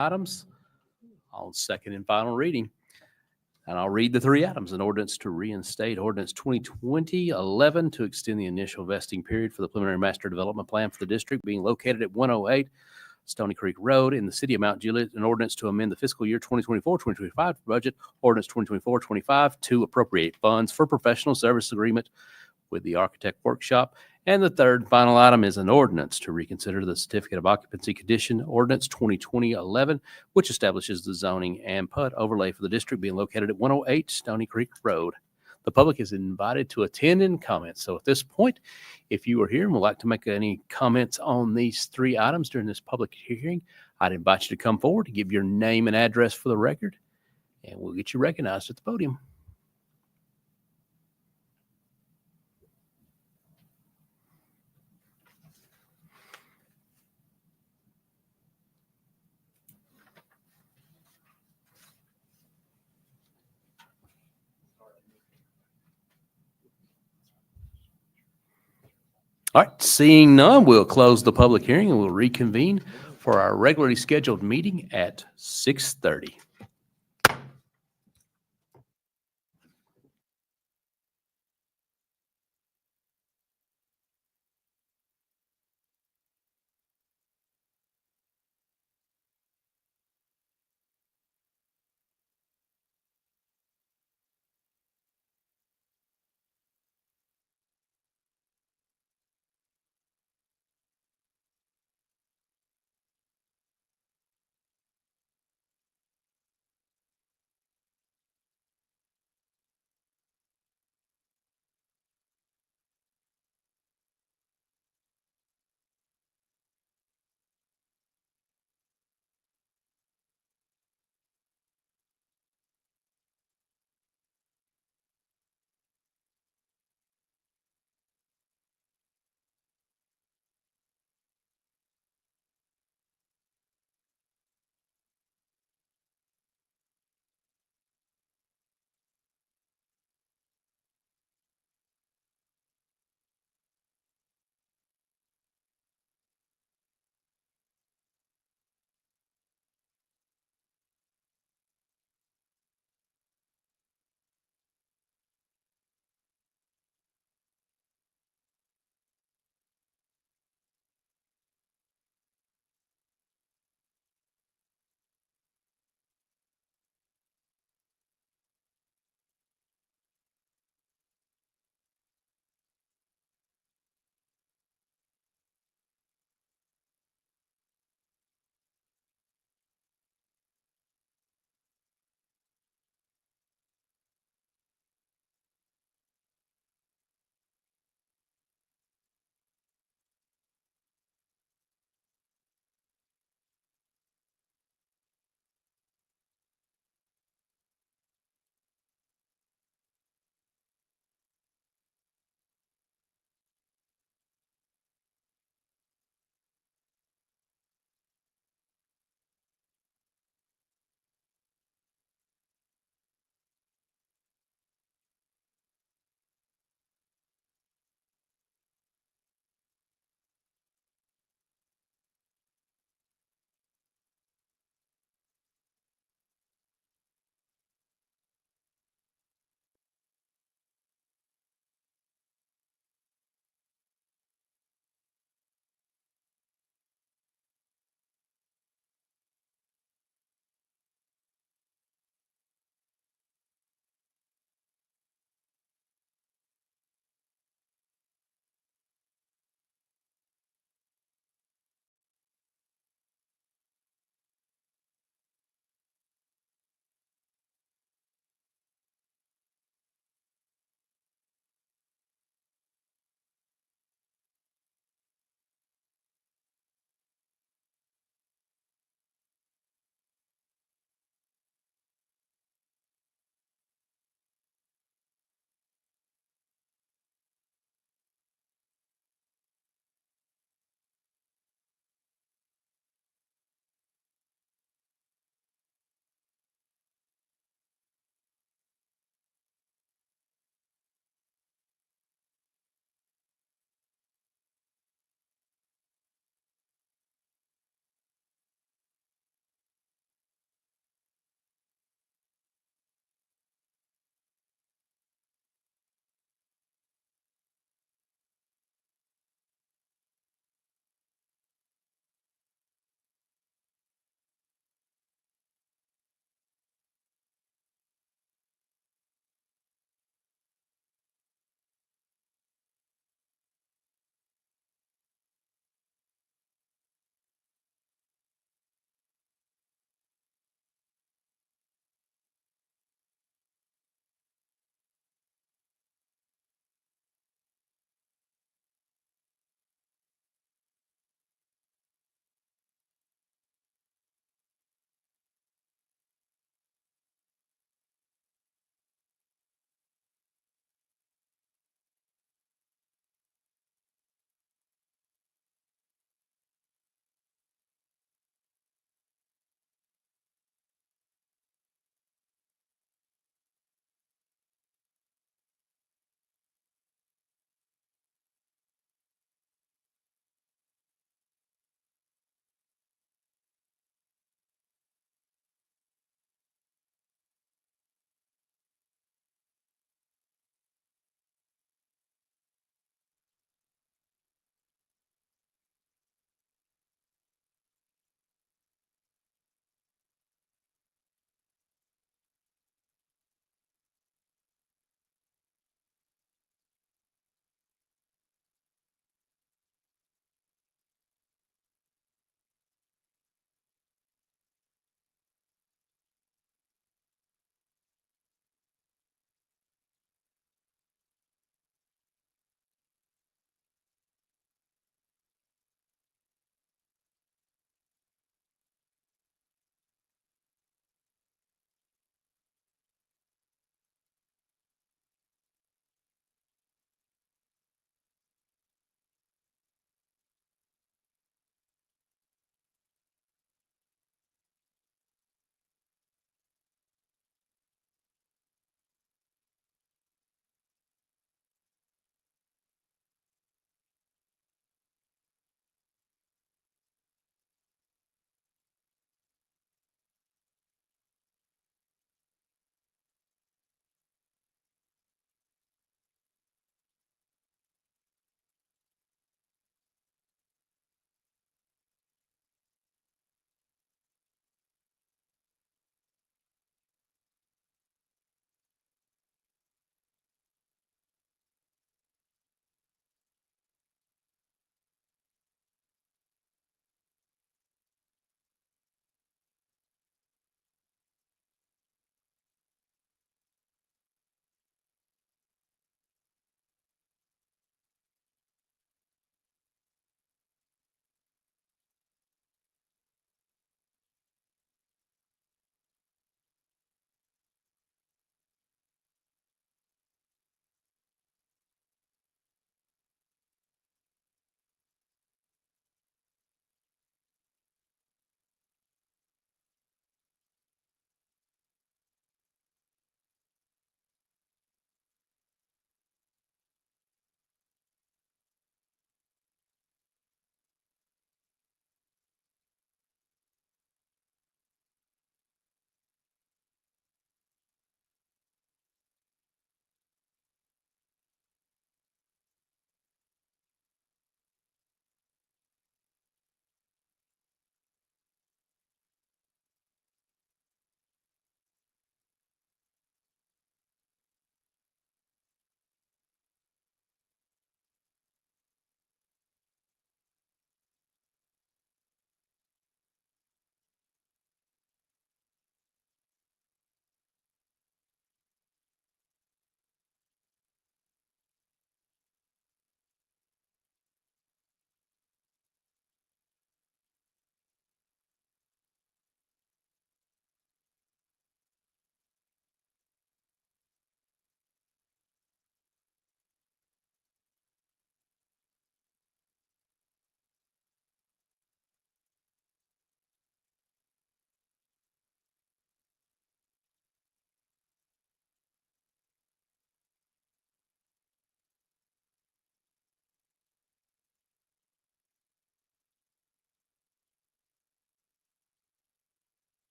items on second and final reading. And I'll read the three items. An ordinance to reinstate Ordinance 2020-11 to extend the initial vesting period for the preliminary master development plan for the district being located at 108 Stony Creek Road in the city of Mount Juliet. An ordinance to amend the fiscal year 2024-2025 budget, Ordinance 2024-25, to appropriate funds for professional service agreement with the architect workshop. And the third and final item is an ordinance to reconsider the certificate of occupancy condition, Ordinance 2020-11, which establishes the zoning and PUD overlay for the district being located at 108 Stony Creek Road. The public is invited to attend and comment. So at this point, if you are here and would like to make any comments on these three items during this public hearing, I'd invite you to come forward to give your name and address for the record, and we'll get you recognized at the podium. All right, seeing none, we'll close the public hearing and we'll reconvene for our regularly scheduled meeting at 6:30.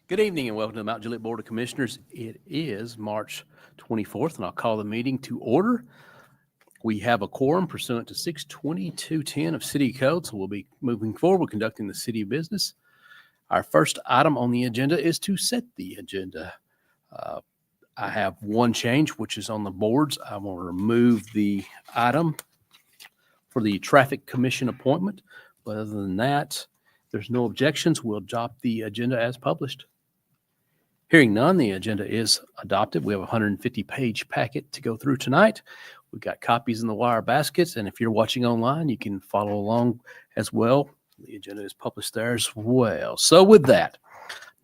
Good evening and welcome to the Mount Juliet Board of Commissioners. It is March 24th and I'll call the meeting to order. We have a quorum pursuant to 62210 of City Code, so we'll be moving forward conducting the city business. Our first item on the agenda is to set the agenda. I have one change, which is on the boards. I will remove the item for the Traffic Commission appointment. But other than that, if there's no objections, we'll drop the agenda as published. Hearing none, the agenda is adopted. We have a 150-page packet to go through tonight. We've got copies in the wire baskets, and if you're watching online, you can follow along as well. The agenda is published there as well. So with that,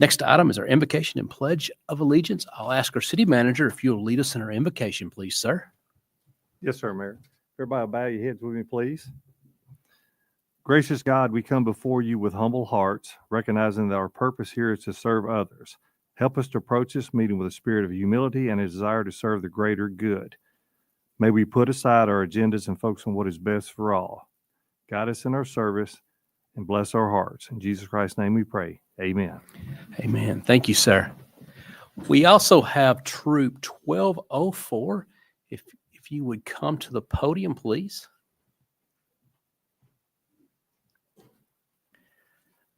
next item is our invocation and pledge of allegiance. I'll ask our city manager if you'll lead us in our invocation, please, sir. Yes, sir, Mayor. Everybody bow your heads with me, please. Gracious God, we come before you with humble hearts, recognizing that our purpose here is to serve others. Help us to approach this meeting with a spirit of humility and a desire to serve the greater good. May we put aside our agendas and focus on what is best for all. Guide us in our service and bless our hearts. In Jesus Christ's name we pray. Amen. Amen. Thank you, sir. We also have Troop 1204. If you would come to the podium, please.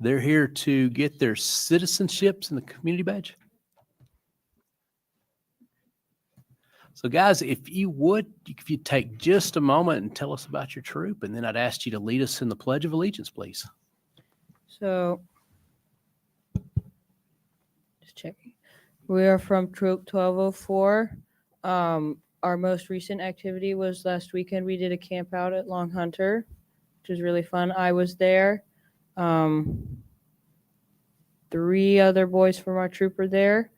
They're here to get their citizenships and the community badge. So guys, if you take just a moment and tell us about your troop, and then I'd ask you to lead us in the Pledge of Allegiance, please. So, just checking. We are from Troop 1204. Our most recent activity was last weekend. We did a camp out at Long Hunter, which was really fun. I was there. 3 other boys from our troop were there.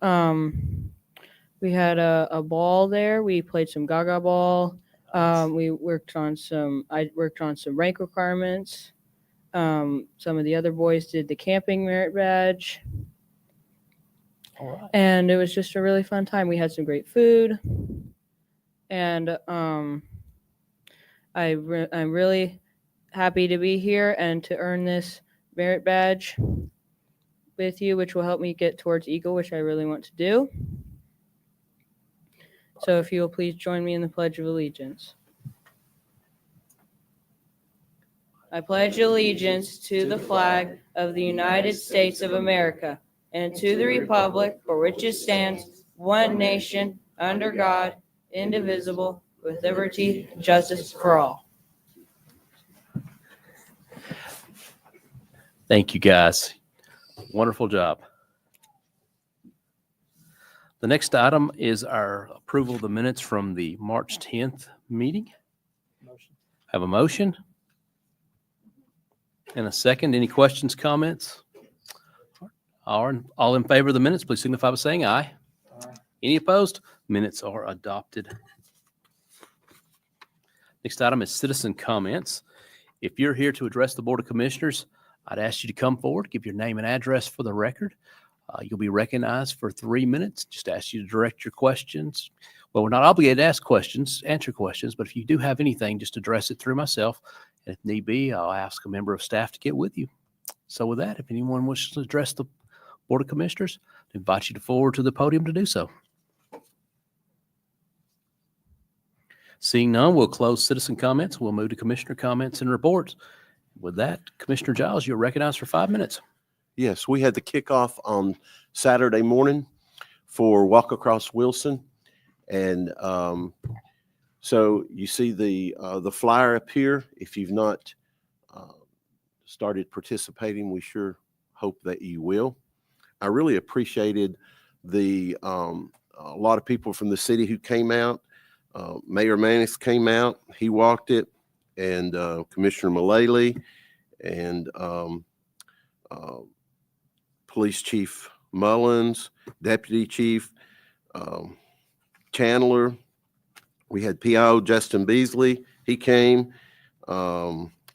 We had a ball there. We played some Gaga ball. I worked on some rank requirements. Some of the other boys did the camping merit badge. All right. And it was just a really fun time. We had some great food. And I'm really happy to be here and to earn this merit badge with you, which will help me get towards Eagle, which I really want to do. So if you will please join me in the Pledge of Allegiance. I pledge allegiance to the flag of the United States of America and to the republic for which it stands, one nation, under God, indivisible, with liberty and justice for all. Thank you, guys. Wonderful job. The next item is our approval of the minutes from the March 10th meeting. Have a motion and a second. Any questions, comments? All in favor of the minutes, please signify by saying aye. Aye. Any opposed? Minutes are adopted. Next item is citizen comments. If you're here to address the Board of Commissioners, I'd ask you to come forward, give your name and address for the record. You'll be recognized for 3 minutes. Just ask you to direct your questions. Well, we're not obligated to answer questions, but if you do have anything, just address it through myself. And if need be, I'll ask a member of staff to get with you. So with that, if anyone wishes to address the Board of Commissioners, I invite you to forward to the podium to do so. Seeing none, we'll close citizen comments. We'll move to commissioner comments and reports. With that, Commissioner Giles, you're recognized for 5 minutes. Yes, we had the kickoff on Saturday morning for Walk Across Wilson. And so you see the flyer up here. If you've not started participating, we sure hope that you will. I really appreciated a lot of people from the city who came out. Mayor Mannis came out, he walked it, and Commissioner Mullally and Police Chief Mullins, Deputy Chief Chandler. We had PIO Justin Beasley, he came.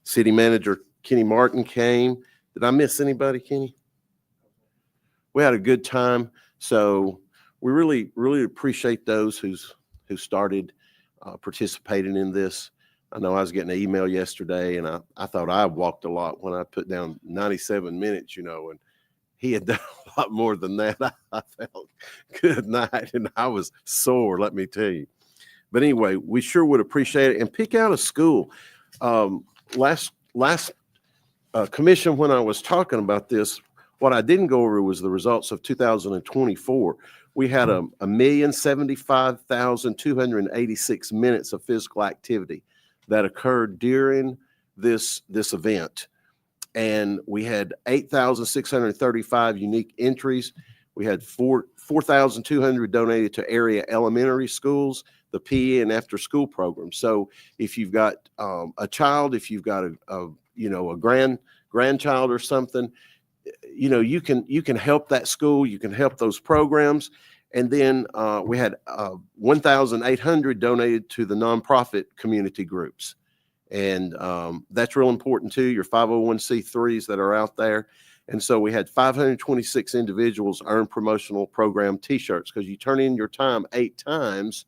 City Manager Kenny Martin came. Did I miss anybody, Kenny? We had a good time. So we really appreciate those who started participating in this. I know I was getting an email yesterday, and I thought I walked a lot when I put down 97 minutes, and he had done a lot more than that. I felt good night, and I was sore, let me tell you. But anyway, we sure would appreciate it. And pick out a school. Last commission, when I was talking about this, what I didn't go over was the results of 2024. We had 1,075,286 minutes of physical activity that occurred during this event. And we had 8,635 unique entries. We had 4,200 donated to area elementary schools, the PE and after school program. So if you've got a child, if you've got a grandchild or something, you can help that school, you can help those programs. And then we had 1,800 donated to the nonprofit community groups. And that's real important too, your 501c3s that are out there. And so we had 526 individuals earn promotional program t-shirts, because you turn in your time 8 times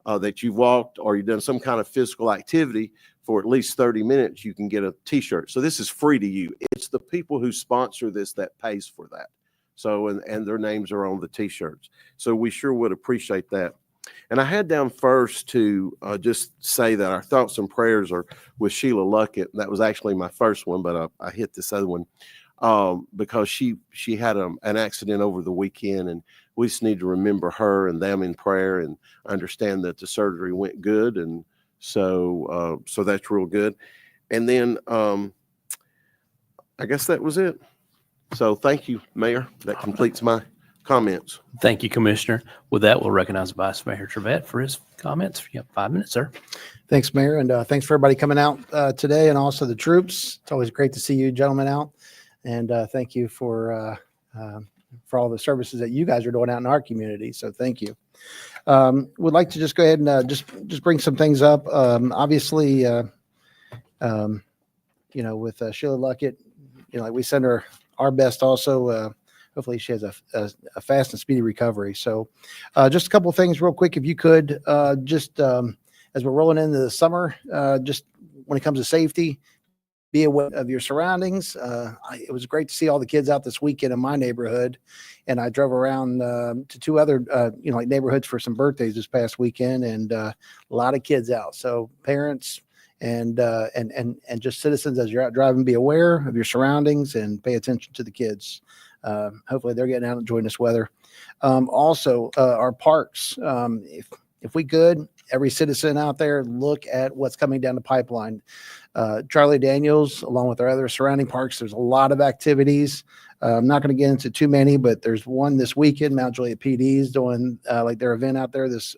that you've walked or you've done some kind of physical activity for at least 30 minutes, you can get a t-shirt. So this is free to you. It's the people who sponsor this that pays for that. So, and their names are on the t-shirts. So we sure would appreciate that. And I had down first to just say that our thoughts and prayers are with Sheila Luckett. That was actually my first one, but I hit this other one because she had an accident over the weekend, and we just need to remember her and them in prayer, and understand that the surgery went good. And so that's real good. And then I guess that was it. So thank you, Mayor. That completes my comments. Thank you, Commissioner. With that, we'll recognize Vice Mayor Trevette for his comments. You have 5 minutes, sir. Thanks, Mayor, and thanks for everybody coming out today, and also the troops. It's always great to see you gentlemen out, and thank you for all the services that you guys are doing out in our community. So thank you. Would like to just go ahead and just bring some things up. Obviously, with Sheila Luckett, like we send her our best. Also, hopefully she has a fast and speedy recovery. So just a couple of things real quick, if you could, as we're rolling into the summer, just when it comes to safety, be aware of your surroundings. It was great to see all the kids out this weekend in my neighborhood, and I drove around to 2 other, like neighborhoods for some birthdays this past weekend, and a lot of kids out. So parents and just citizens, as you're out driving, be aware of your surroundings and pay attention to the kids. Hopefully they're getting out and enjoying this weather. Also, our parks, if we could, every citizen out there, look at what's coming down the pipeline. Charlie Daniels, along with our other surrounding parks, there's a lot of activities. I'm not going to get into too many, but there's one this weekend. Mount Juliet PD is doing like their event out there this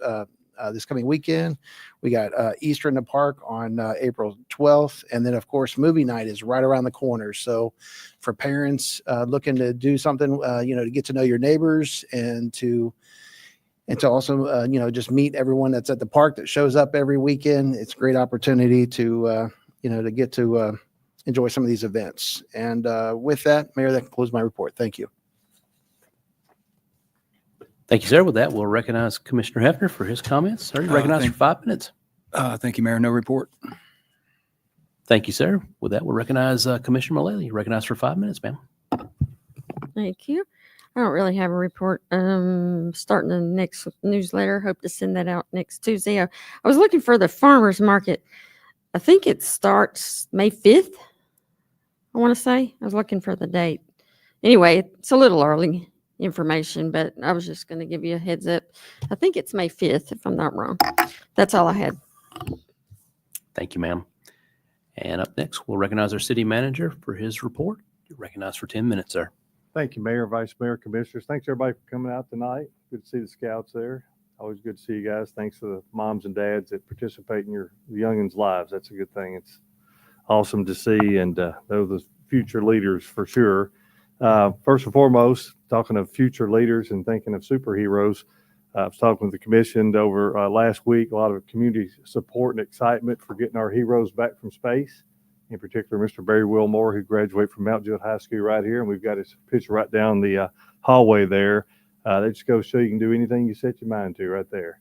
coming weekend. We got Easter in the Park on April 12th. And then, of course, movie night is right around the corner. So for parents looking to do something, to get to know your neighbors, and to also, just meet everyone that's at the park that shows up every weekend. It's a great opportunity to get to enjoy some of these events. And with that, Mayor, that concludes my report. Thank you. Thank you, sir. With that, we'll recognize Commissioner Hefner for his comments. Sir, you recognized for 5 minutes. Thank you, Mayor. No report. Thank you, sir. With that, we'll recognize Commissioner Mullally. Recognized for 5 minutes, ma'am. Thank you. I don't really have a report. Starting the next newsletter. Hope to send that out next Tuesday. I was looking for the farmers market. I think it starts May 5th. I want to say. I was looking for the date. Anyway, it's a little early information, but I was just going to give you a heads up. I think it's May 5th, if I'm not wrong. That's all I had. Thank you, ma'am. And up next, we'll recognize our city manager for his report. You're recognized for 10 minutes, sir. Thank you, Mayor, Vice Mayor, Commissioners. Thanks, everybody, for coming out tonight. Good to see the scouts there. Always good to see you guys. Thanks to the moms and dads that participate in your youngins' lives. That's a good thing. It's awesome to see, and they're the future leaders for sure. First and foremost, talking of future leaders and thinking of superheroes, I was talking with the commission over last week, a lot of community support and excitement for getting our heroes back from space. In particular, Mr. Barry Wilmore, who graduated from Mount Juliet High School right here, and we've got his picture right down the hallway there. That just goes to show you can do anything you set your mind to right there.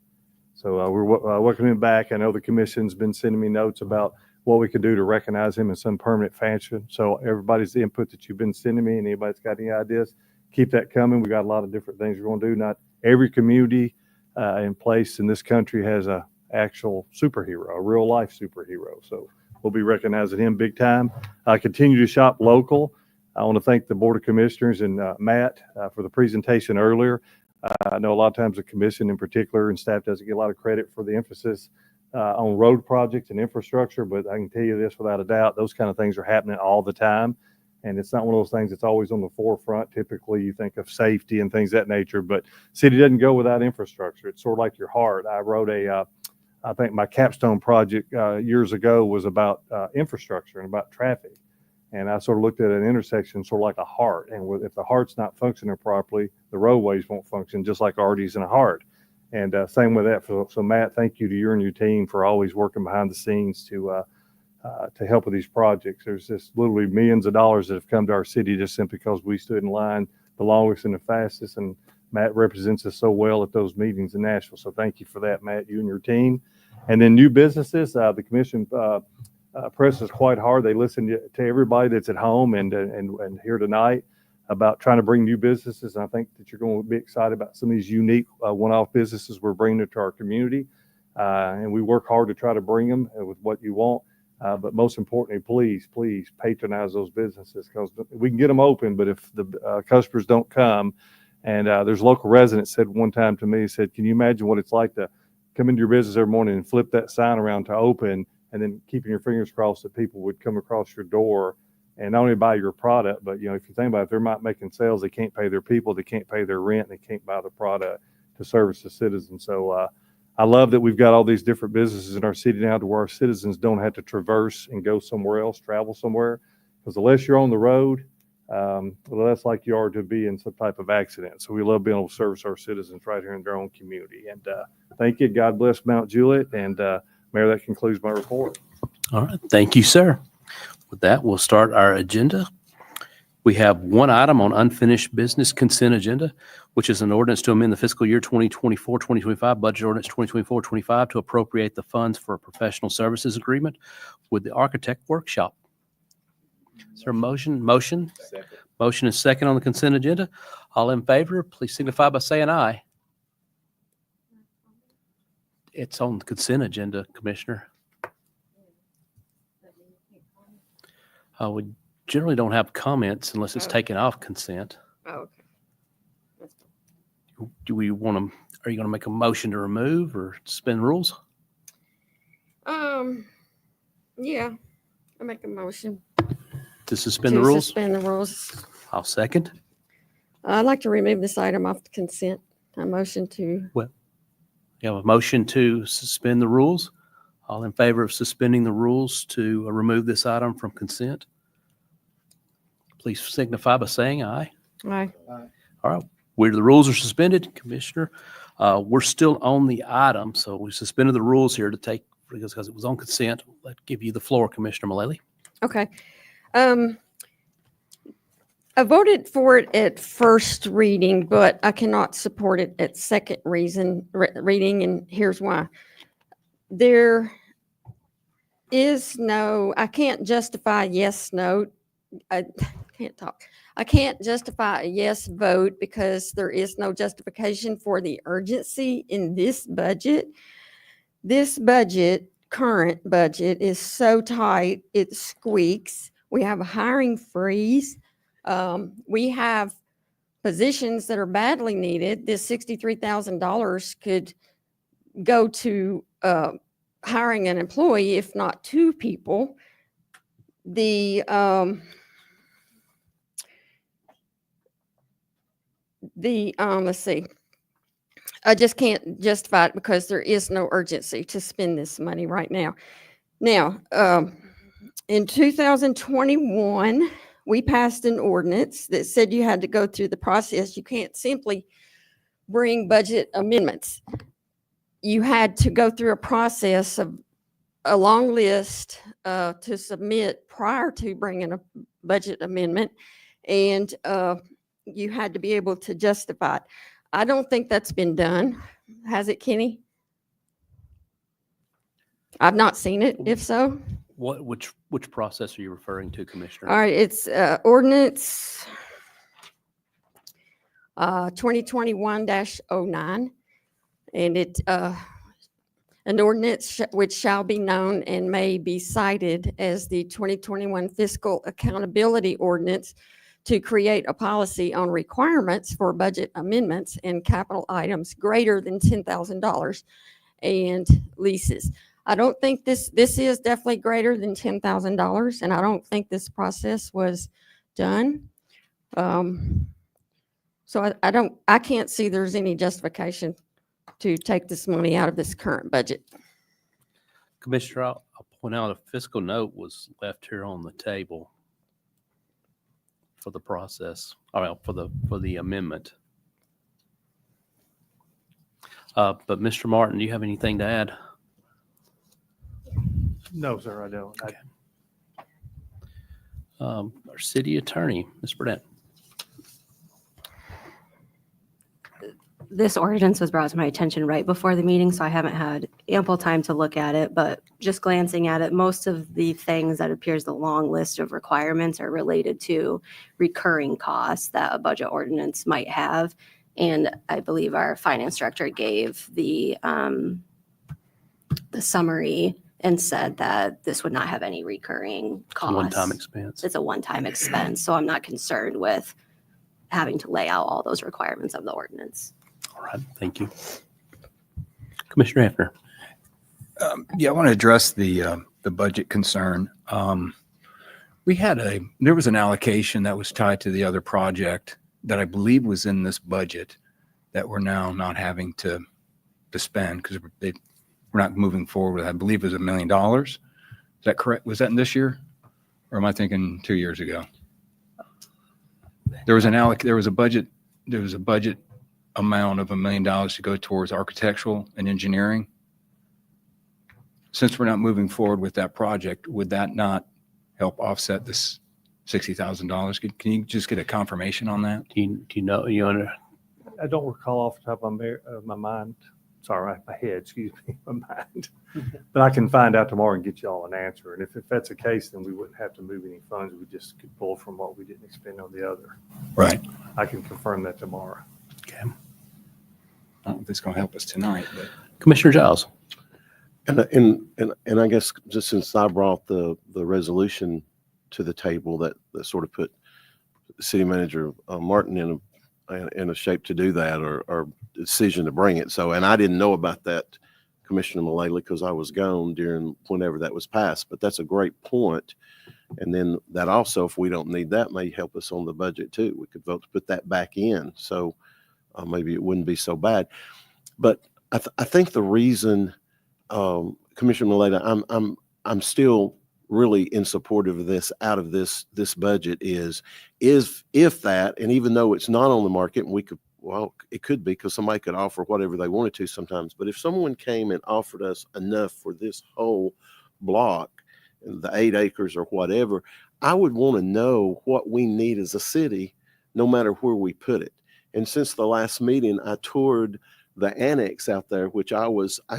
So we're welcoming him back. I know the commission's been sending me notes about what we could do to recognize him in some permanent fashion. So everybody's input that you've been sending me, and anybody's got any ideas, keep that coming. We got a lot of different things we're going to do. Not every community in place in this country has a actual superhero, a real life superhero. So we'll be recognizing him big time. Continue to shop local. I want to thank the Board of Commissioners and Matt for the presentation earlier. I know a lot of times the commission in particular and staff doesn't get a lot of credit for the emphasis on road projects and infrastructure, but I can tell you this without a doubt, those kind of things are happening all the time. And it's not one of those things that's always on the forefront. Typically you think of safety and things of that nature, but city doesn't go without infrastructure. It's sort of like your heart. I wrote I think my capstone project years ago was about infrastructure and about traffic. And I sort of looked at an intersection sort of like a heart. And if the heart's not functioning properly, the roadways won't function, just like arteries in a heart. And same with that. So Matt, thank you to you and your team for always working behind the scenes to help with these projects. There's just literally millions of dollars that have come to our city just simply because we stood in line the longest and the fastest. And Matt represents us so well at those meetings in Nashville. So thank you for that, Matt, you and your team. And then new businesses, the commission presses quite hard. They listen to everybody that's at home and here tonight about trying to bring new businesses. And I think that you're going to be excited about some of these unique one-off businesses we're bringing into our community. And we work hard to try to bring them with what you want. But most importantly, please patronize those businesses, because we can get them open, but if the customers don't come, and there's a local resident said one time to me, said, can you imagine what it's like to come into your business every morning and flip that sign around to open, and then keeping your fingers crossed that people would come across your door and not only buy your product, but, you know, if you think about it, if they're not making sales, they can't pay their people, they can't pay their rent, they can't buy the product to service the citizens. So I love that we've got all these different businesses in our city now to where our citizens don't have to traverse and go somewhere else, travel somewhere, because the less you're on the road, the less like you are to be in some type of accident. So we love being able to service our citizens right here in their own community. And thank you. God bless Mount Juliet. And Mayor, that concludes my report. All right. Thank you, sir. With that, we'll start our agenda. We have one item on unfinished business consent agenda, which is an ordinance to amend the fiscal year 2024-2025 budget ordinance 2024-25 to appropriate the funds for a professional services agreement with the architect workshop. Is there a motion? Second. Motion is second on the consent agenda. All in favor, please signify by saying aye. It's on the consent agenda, Commissioner. We generally don't have comments unless it's taken off consent. Oh, okay. Do we want to, are you going to make a motion to remove or suspend rules? Yeah, I make a motion To suspend to the rules? suspend the rules. I'll second. I'd like to remove this item off the consent. A motion to, You have a motion to suspend the rules. All in favor of suspending the rules to remove this item from consent? Please signify by saying aye. aye. All right, where the rules are suspended, Commissioner, we're still on the item, so we suspended the rules here to take, because it was on consent. Let's give you the floor, Commissioner Mullally. Okay. I voted for it at first reading, but I cannot support it at second reading, and here's why. There is no, I can't justify yes, no. I can't talk. I can't justify a yes vote because there is no justification for the urgency in this budget. This budget, current budget, is so tight, it squeaks. We have a hiring freeze. We have positions that are badly needed. This $63,000 could go to hiring an employee, if not two people. Let's see. I just can't justify it because there is no urgency to spend this money right now. Now, in 2021, we passed an ordinance that said you had to go through the process. You can't simply bring budget amendments. You had to go through a process of a long list to submit prior to bringing a budget amendment, and you had to be able to justify it. I don't think that's been done. Has it, Kenny? I've not seen it, if so. Which process are you referring to, Commissioner? All right, it's ordinance 2021-09, and it an ordinance which shall be known and may be cited as the 2021 Fiscal Accountability Ordinance to create a policy on requirements for budget amendments and capital items greater than $10,000 and leases. I don't think this is definitely greater than $10,000, and I don't think this process was done. So I can't see there's any justification to take this money out of this current budget. Commissioner, I'll point out a fiscal note was left here on the table for the process, for the amendment. But Mr. Martin, do you have anything to add? No, sir, I don't. Okay. Our city attorney, Ms. Burnett. This ordinance was brought to my attention right before the meeting, so I haven't had ample time to look at it, but just glancing at it, most of the things that appears the long list of requirements are related to recurring costs that a budget ordinance might have. And I believe our finance director gave the summary and said that this would not have any recurring costs. One-time expense. It's a one-time expense, so I'm not concerned with having to lay out all those requirements of the ordinance. All right, thank you. Commissioner Hefner. Yeah, I want to address the budget concern. There was an allocation that was tied to the other project that I believe was in this budget that we're now not having to spend because we're not moving forward with. I believe it was $1 million. Is that correct? Was that in this year, or am I thinking 2 years ago? There was a budget amount of $1 million to go towards architectural and engineering. Since we're not moving forward with that project, would that not help offset this $60,000? Can you just get a confirmation on that? Do you know, I don't recall off the top of my mind. Sorry, my head, excuse me, my mind. But I can find out tomorrow and get you all an answer. And if that's the case, then we wouldn't have to move any funds. We just could pull from what we didn't expend on the other. Right. I can confirm that tomorrow. okay. I don't know if it's going to help us tonight, but Commissioner Giles. And I guess just since I brought the resolution to the table that sort of put City Manager Martin in a shape to do that or decision to bring it. So, and I didn't know about that, Commissioner Mullally, because I was gone during whenever that was passed. But that's a great point. And then that also, if we don't need that, may help us on the budget too. We could vote to put that back in. So maybe it wouldn't be so bad. But I think the reason, Commissioner Mullally, I'm still really in support of this out of this budget is if that, and even though it's not on the market, and we could, well, it could be because somebody could offer whatever they wanted to sometimes, but if someone came and offered us enough for this whole block, the 8 acres or whatever, I would want to know what we need as a city, no matter where we put it. And since the last meeting, I toured the annex out there, which I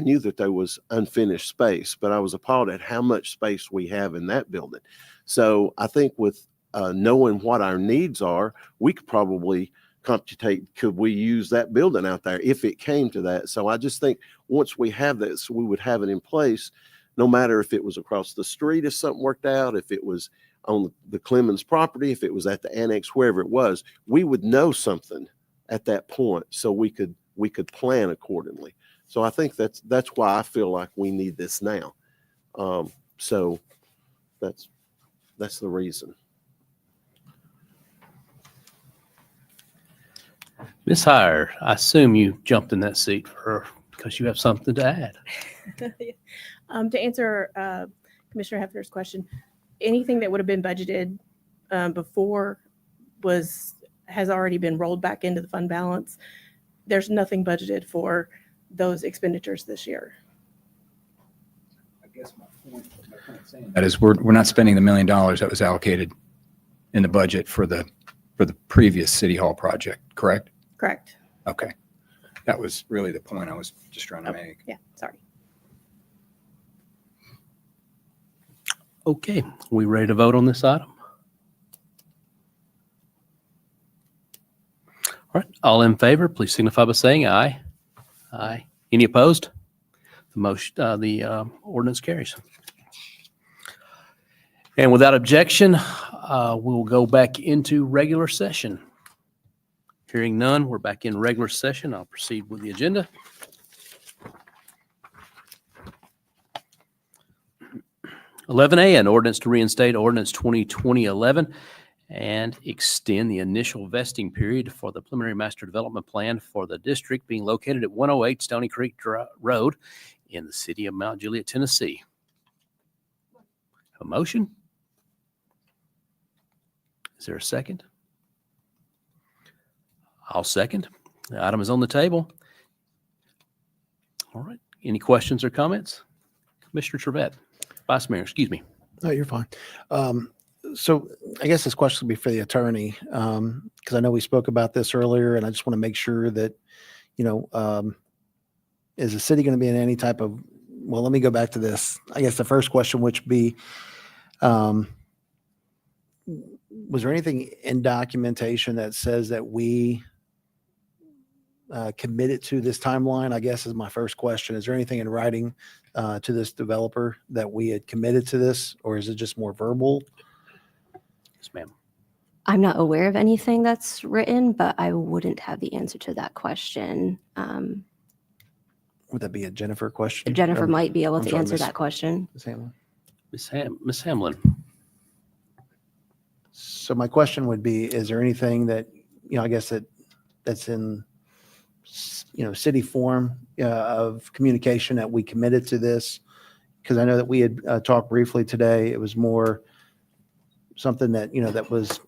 knew that there was unfinished space, but I was appalled at how much space we have in that building. So I think with knowing what our needs are, we could probably computate, could we use that building out there if it came to that? So I just think once we have that, so we would have it in place, no matter if it was across the street, if something worked out, if it was on the Clemens property, if it was at the annex, wherever it was, we would know something at that point so we could plan accordingly. So I think that's why I feel like we need this now. So that's the reason. Ms. Hire, I assume you jumped in that seat because you have something to add. To answer Commissioner Hefner's question, anything that would have been budgeted before has already been rolled back into the fund balance. There's nothing budgeted for those expenditures this year. I guess my point saying that is we're not spending the $1 million that was allocated in the budget for the previous City Hall project, correct? Correct. Okay. That was really the point I was just trying to make. Yeah, sorry. Okay, we ready to vote on this item? All right, all in favor, please signify by saying aye. Aye. Any opposed? The motion, the ordinance carries. And without objection, we will go back into regular session. Hearing none, we're back in regular session. I'll proceed with the agenda. (11A), an ordinance to reinstate ordinance 2020-11 and extend the initial vesting period for the preliminary master development plan for the district being located at 108 Stony Creek Road in the city of Mount Juliet, Tennessee. A motion? Is there a second? I'll second. The item is on the table. All right. Any questions or comments? Commissioner Trevette, Vice Mayor, excuse me. No, you're fine. So I guess this question will be for the attorney, because I know we spoke about this earlier, and I just want to make sure that, is the city going to be in any type of, well, let me go back to this. I guess the first question, which would be, was there anything in documentation that says that we committed to this timeline? I guess is my first question. Is there anything in writing to this developer that we had committed to this, or is it just more verbal? Yes, ma'am. I'm not aware of anything that's written, but I wouldn't have the answer to that question. Would that be a Jennifer question? Jennifer might be able I'm to sorry, answer Miss- that question. Ms. Hamlin? Miss Hamlin. So my question would be, is there anything that, I guess that's in, city form of communication that we committed to this? Because I know that we had talked briefly today. It was more something that, that was,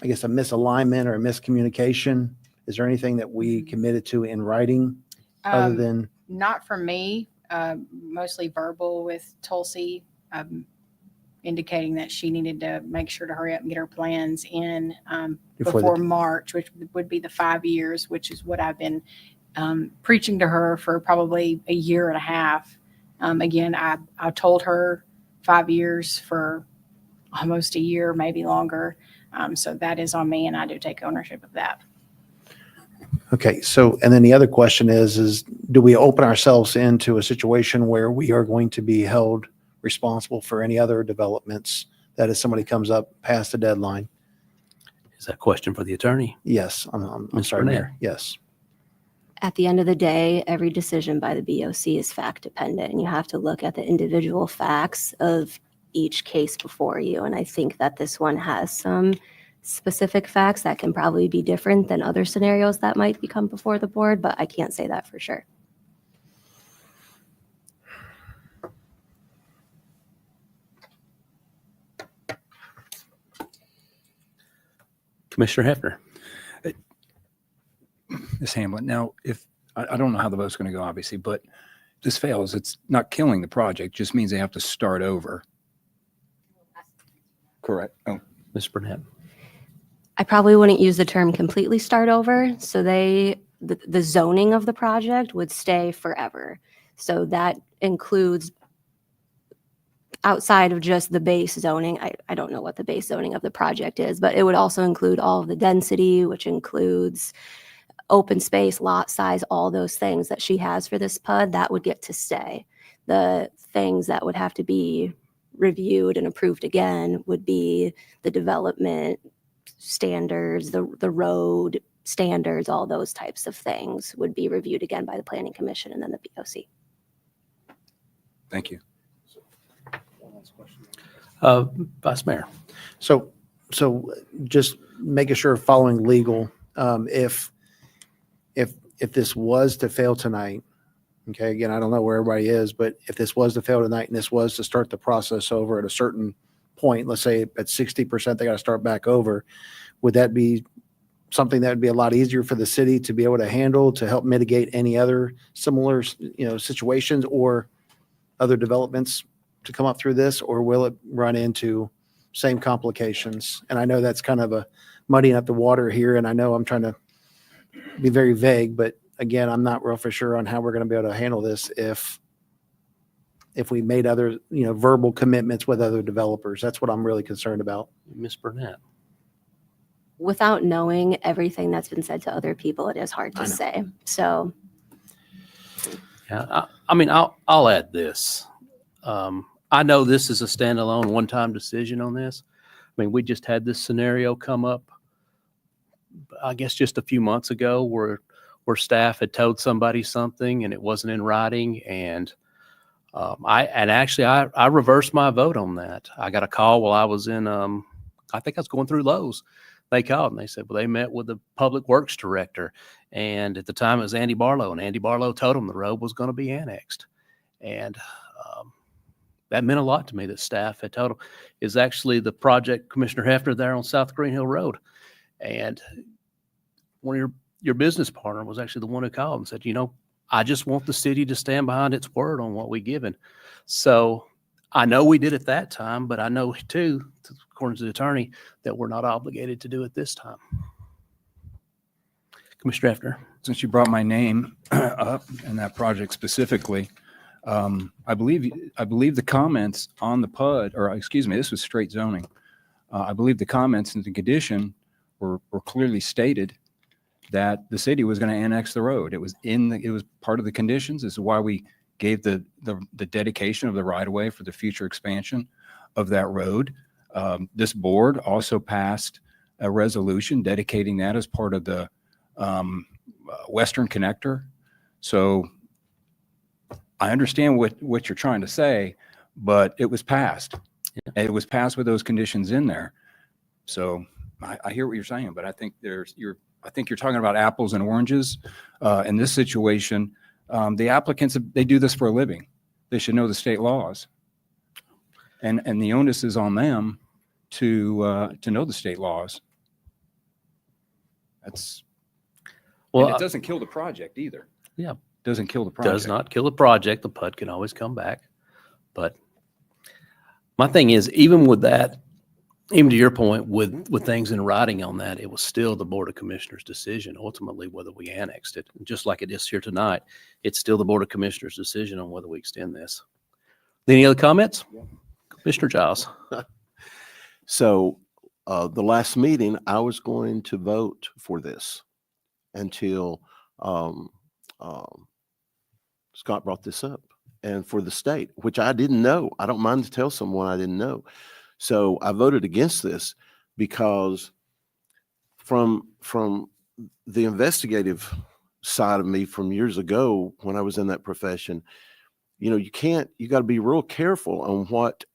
I guess, a misalignment or a miscommunication. Is there anything that we committed to in writing other than? Not from me, mostly verbal with Tulsi, indicating that she needed to make sure to hurry up and get her plans in Before before the- March, which would be the 5 years, which is what I've been preaching to her for probably a year and a half. Again, I told her 5 years for almost a year, maybe longer. So that is on me, and I do take ownership of that. Okay, so, and then the other question is do we open ourselves into a situation where we are going to be held responsible for any other developments that if somebody comes up past the deadline? Is that a question for the attorney? Yes, I'm Ms. sorry, Burnett. Mayor. Yes. At the end of the day, every decision by the BOC is fact dependent, and you have to look at the individual facts of each case before you. And I think that this one has some specific facts that can probably be different than other scenarios that might become before the board, but I can't say that for sure. Commissioner Hefner. Ms. Hamlin, now, if, I don't know how the vote's going to go, obviously, but if this fails, it's not killing the project, just means they have to start over. Correct. Oh, Ms. Burnett. I probably wouldn't use the term completely start over. So the zoning of the project would stay forever. So that includes outside of just the base zoning. I don't know what the base zoning of the project is, but it would also include all of the density, which includes open space, lot size, all those things that she has for this PUD, that would get to stay. The things that would have to be reviewed and approved again would be the development standards, the road standards, all those types of things would be reviewed again by the Planning Commission and then the BOC. thank you. Vice Mayor. So just making sure following legal, if this was to fail tonight, okay, again, I don't know where everybody is, but if this was to fail tonight and this was to start the process over at a certain point, let's say at 60%, they got to start back over. Would that be something that would be a lot easier for the city to be able to handle to help mitigate any other similar, situations or other developments to come up through this, or will it run into same complications? And I know that's kind of a muddying up the water here, and I know I'm trying to be very vague, but again, I'm not real for sure on how we're going to be able to handle this if if we made other, verbal commitments with other developers. That's what I'm really concerned about. Ms. Burnett. Without knowing everything that's been said to other people, it is hard I to know. say. So Yeah, I mean, I'll add this. I know this is a standalone one-time decision on this. I mean, we just had this scenario come up, I guess just a few months ago where staff had told somebody something and it wasn't in writing. And I reversed my vote on that. I got a call while I was in, I think I was going through Lowe's. They called and they said, well, they met with the public works director. And at the time it was Andy Barlow, and Andy Barlow told them the road was going to be annexed. And that meant a lot to me that staff had told them. Is actually the project Commissioner Hefner there on South Green Hill Road. And one of your business partner was actually the one who called and said, I just want the city to stand behind its word on what we given. So I know we did at that time, but I know too, according to the attorney, that we're not obligated to do it this time. Commissioner Hefner. Since you brought my name up and that project specifically, I believe the comments on the PUD, or excuse me, this was straight zoning. I believe the comments in the condition were clearly stated that the city was going to annex the road. It was part of the conditions. This is why we gave the dedication of the right of way for the future expansion of that road. This board also passed a resolution dedicating that as part of the Western Connector. So I understand what you're trying to say, but it was passed. Yeah. It was passed with those conditions in there. So I hear what you're saying, but I think you're talking about apples and oranges. In this situation, the applicants, they do this for a living. They should know the state laws. And the onus is on them to know the state laws. And it doesn't kill the project either. Yeah. Doesn't kill the project. Does not kill the project. The PUD can always come back. But my thing is, even with that, even to your point, with things in writing on that, it was still the Board of Commissioners' decision, ultimately, whether we annexed it. Just like it is here tonight, it's still the Board of Commissioners' decision on whether we extend this. Any other comments? Yeah. Commissioner Giles. So the last meeting, I was going to vote for this until Scott brought this up, and for the state, which I didn't know. I don't mind to tell someone I didn't know. So I voted against this because from the investigative side of me from years ago when I was in that profession, you got to be real careful on what,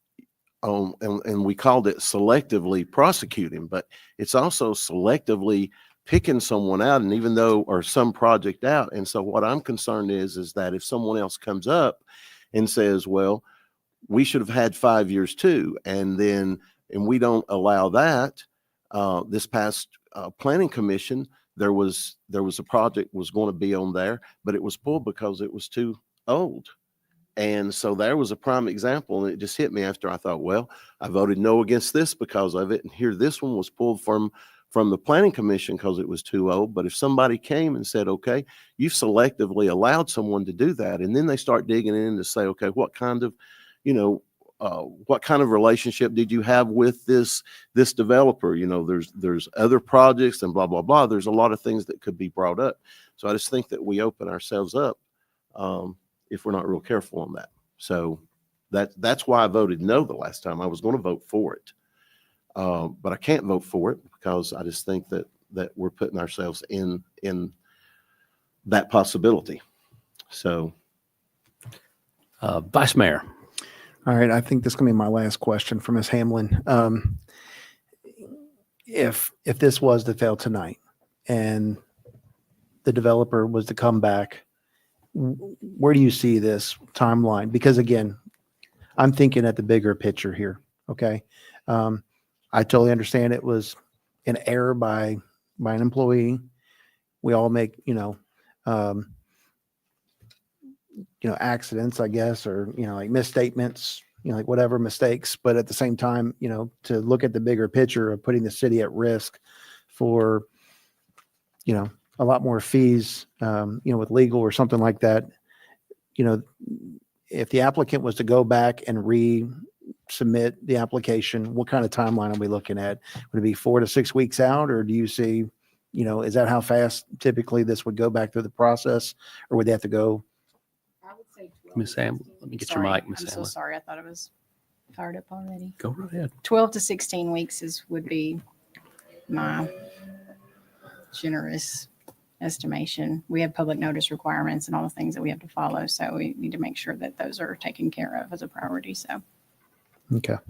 and we called it selectively prosecuting, but it's also selectively picking someone out, and even though, or some project out. And so what I'm concerned is that if someone else comes up and says, well, we should have had 5 years too, and we don't allow that. This past planning commission, there was a project was going to be on there, but it was pulled because it was too old. And so there was a prime example, and it just hit me after I thought, well, I voted no against this because of it, and here this one was pulled from the planning commission because it was too old. But if somebody came and said, okay, you've selectively allowed someone to do that, and then they start digging in to say, okay, what kind of relationship did you have with this developer? There's other projects and blah, blah, blah. There's a lot of things that could be brought up. So I just think that we open ourselves up if we're not real careful on that. So that's why I voted no the last time. I was going to vote for it. But I can't vote for it because I just think that we're putting ourselves in that possibility. So, Vice Mayor. All right. I think this is going to be my last question for Ms. Hamlin. If this was to fail tonight and the developer was to come back, where do you see this timeline? Because again, I'm thinking at the bigger picture here. Okay. I totally understand it was an error by an employee. We all make, accidents, I guess, or, like misstatements, like whatever mistakes. But at the same time, to look at the bigger picture of putting the city at risk for, a lot more fees, with legal or something like that, if the applicant was to go back and resubmit the application, what kind of timeline are we looking at? Would it be 4 to 6 weeks out, or do you see, is that how fast typically this would go back through the process, or would they have to go? I would say 12 Miss to Ham, 16 let me get Sorry, your mic, Miss I'm so Hamlin. sorry. I thought it was fired up already. Go right ahead. 12 to 16 weeks would be my generous estimation. We have public notice requirements and all the things that we have to follow. So we need to make sure that those are taken care of as a priority. So Okay. All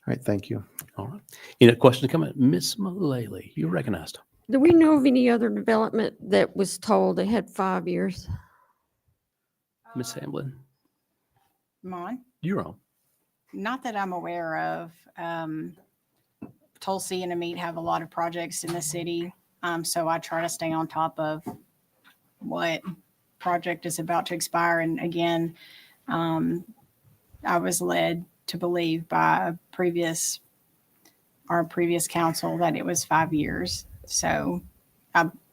right, thank you. All right. Any questions or comment? Miss Mullally, you're recognized. Do we know of any other development that was told they had 5 years? Miss Hamlin, Mon, you're on. not that I'm aware of. Tulsi and Amit have a lot of projects in the city. So I try to stay on top of what project is about to expire. And again, I was led to believe by our previous council that it was 5 years. So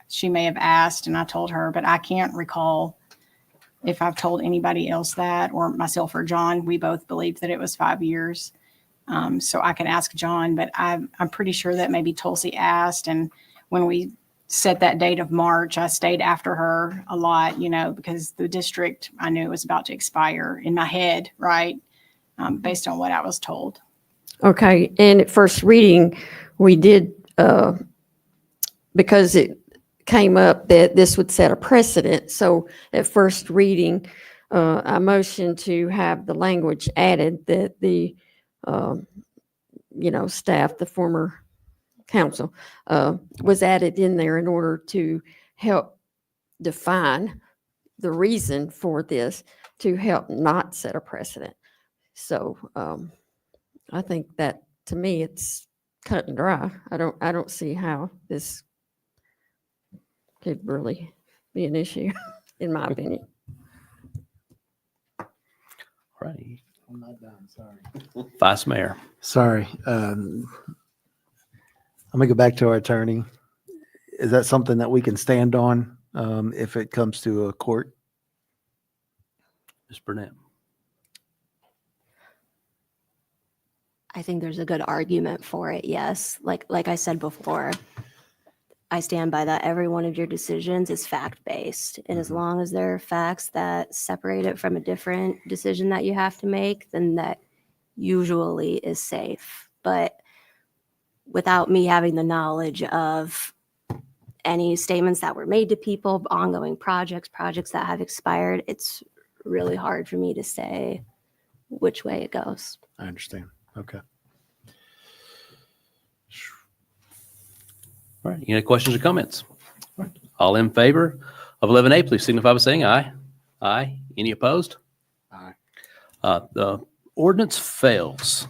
she may have asked and I told her, but I can't recall if I've told anybody else that, or myself or John. We both believed that it was 5 years. So I can ask John, but I'm pretty sure that maybe Tulsi asked. And when we set that date of March, I stayed after her a lot, because the district I knew was about to expire in my head, right? Based on what I was told. Okay, and at first reading, we did, because it came up that this would set a precedent. So at first reading, I motioned to have the language added that the, staff, the former council, was added in there in order to help define the reason for this, to help not set a precedent. So I think that, to me, it's cut and dry. I don't see how this could really be an issue, in my opinion. All righty. I'm not done, sorry. Vice Mayor. Sorry. I'm gonna go back to our attorney. Is that something that we can stand on if it comes to a court? Ms. Burnett. I think there's a good argument for it. Yes. Like I said before, I stand by that. Every one of your decisions is fact-based. And as long as there are facts that separate it from a different decision that you have to make, then that usually is safe. But without me having the knowledge of any statements that were made to people, ongoing projects that have expired, it's really hard for me to say which way it goes. I understand. Okay. All right. Any questions or comments? All right. All in favor of 11A, please signify by saying aye. Aye. Any opposed? Aye. The ordinance fails.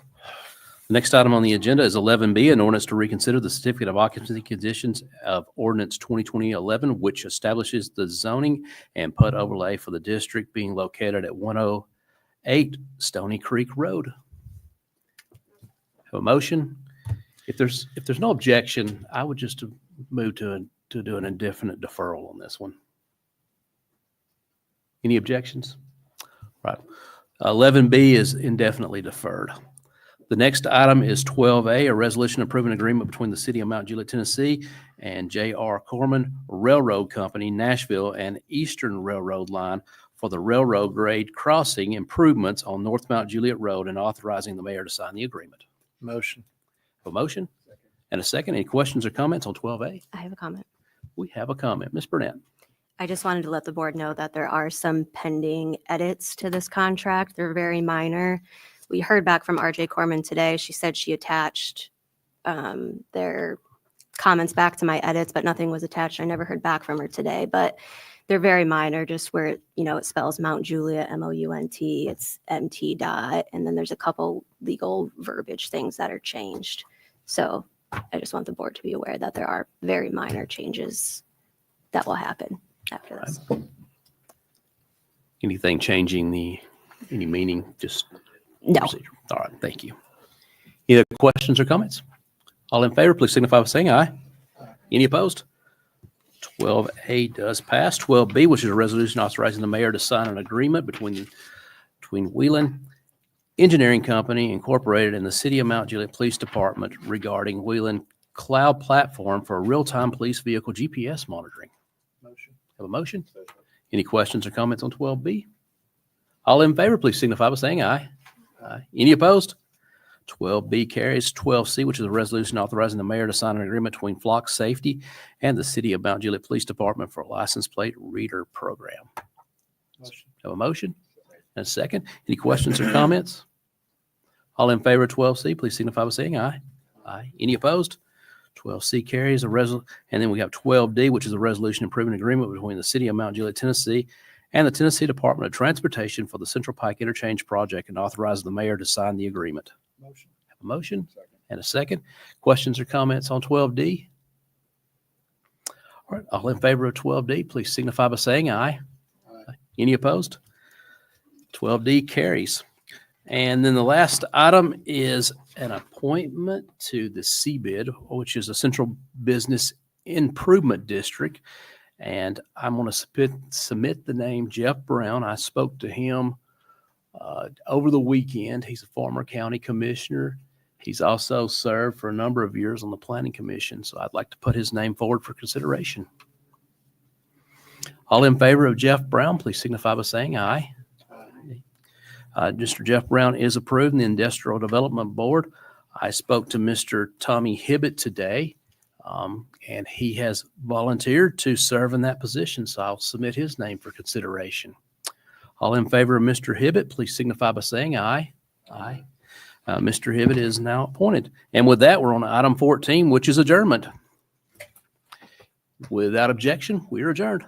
The next item on the agenda is 11B, an ordinance to reconsider the certificate of occupancy conditions of ordinance 2020-11, which establishes the zoning and PUD overlay for the district being located at 108 Stony Creek Road. Have a motion? If there's no objection, I would just move to do an indefinite deferral on this one. Any objections? Right. 11B is indefinitely deferred. The next item is 12A, a resolution approving an agreement between the City of Mount Juliet, Tennessee and J.R. Corman Railroad Company, Nashville and Eastern Railroad Line for the railroad grade crossing improvements on North Mount Juliet Road and authorizing the mayor to sign the agreement. Motion. A motion and a second. Any questions or comments on 12A? I have a comment. We have a comment. Ms. Burnett. I just wanted to let the board know that there are some pending edits to this contract. They're very minor. We heard back from RJ Corman today. She said she attached their comments back to my edits, but nothing was attached. I never heard back from her today, but they're very minor, just where, it spells Mount Juliet, M-O-U-N-T, it's M-T dot, and then there's a couple legal verbiage things that are changed. So I just want the board to be aware that there are very minor changes that will happen after this. Anything changing any meaning? Just No. procedure. All right. Thank you. Any other questions or comments? All in favor, please signify by saying aye. Any opposed? 12A does pass. 12B, which is a resolution authorizing the mayor to sign an agreement between Wheeling Engineering Company Incorporated and the City of Mount Juliet Police Department regarding Wheeling Cloud Platform for real-time police vehicle GPS monitoring. Have a motion? Any questions or comments on 12B? All in favor, please signify by saying aye. Aye. Any opposed? 12B carries. 12C, which is a resolution authorizing the mayor to sign an agreement between Flock Safety and the City of Mount Juliet Police Department for a license plate reader program. Have a motion? And a second. Any questions or comments? All in favor of 12C, please signify by saying aye. Aye. Any opposed? 12C carries. And then we have 12D, which is a resolution improving agreement between the City of Mount Juliet, Tennessee and the Tennessee Department of Transportation for the Central Pike Interchange Project and authorizes the mayor to sign the agreement. Motion. Have a motion? And a second. Questions or comments on 12D? All right. All in favor of 12D, please signify by saying aye. Aye. Any opposed? 12D carries. And then the last item is an appointment to the CBID, which is a Central Business Improvement District. And I'm going to submit the name Jeff Brown. I spoke to him over the weekend. He's a former county commissioner. He's also served for a number of years on the planning commission. So I'd like to put his name forward for consideration. All in favor of Jeff Brown, please signify by saying aye. Mr. Jeff Brown is approved in the Industrial Development Board. I spoke to Mr. Tommy Hibbett today, and he has volunteered to serve in that position, so I'll submit his name for consideration. All in favor of Mr. Hibbett, please signify by saying aye. Aye. Mr. Hibbett is now appointed. And with that, we're on item 14, which is adjournment. Without objection, we are adjourned.